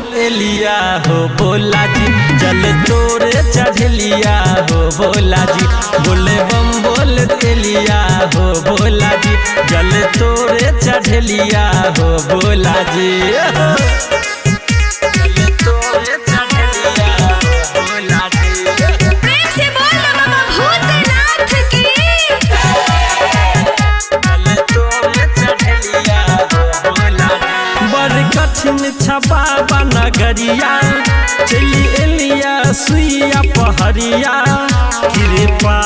तेलिया हो भोला जी, जल तोरे चढ़लिया हो भोला जी। बोले बम बोल तेलिया हो भोला जी, जल तोरे चढ़लिया हो भोला जी। कठिन छपा नगरिया चली एलिया सुइया पहरिया। कृपा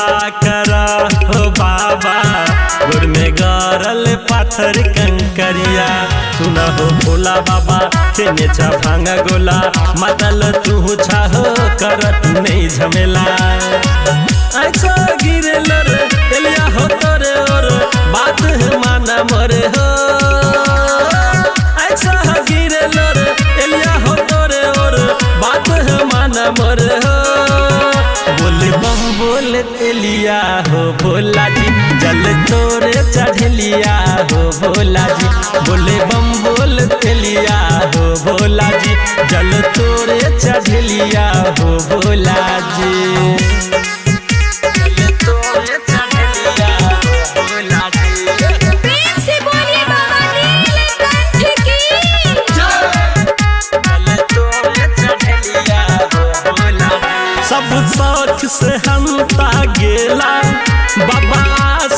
कर हो बाबा गोर में गरल पाथर कंकरिया। सुना हो भोला बाबा खेने छा भांगा गोला, मतल तू छाहो करत नहीं झमेला। ऐसा गिरे लर एलिया हो तोरे और बात माना मोरे हो। बोले बम बोल तेलिया हो भोला जी, जल तोरे चढ़लिया हो भोला जी। बोले बम बोल तेलिया हो भोला जी, जल तोरे चढ़लिया हो भोला जी। सब शौक से हमता गेला बाबा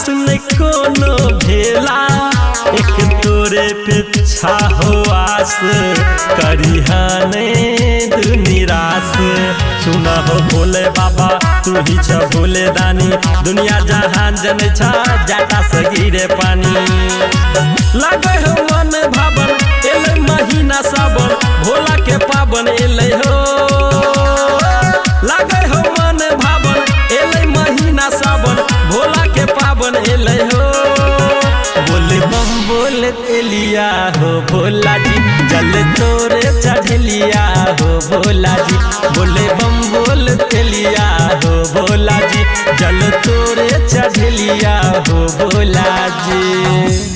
ने कोनो भेला। एक तोरे पे छा हो आस करिहाने तू निराश। सुना हो भोले बाबा तू ही छ भोले दानी, दुनिया जहान जन छ जाटा से गिरे पानी। लगे हो मन भावन एले महीना सावन, भोला के पावन एले हो। लगे हो मन भावन एले महीना सावन, भोला के पावन एले हो। बोले बम बोल तेलिया हो भोला जी, जल तोरे चढ़लिया हो भोला जी। बोले बम बोल तेलिया हो भोला जी, जल तोरे चढ़लिया हो भोला जी।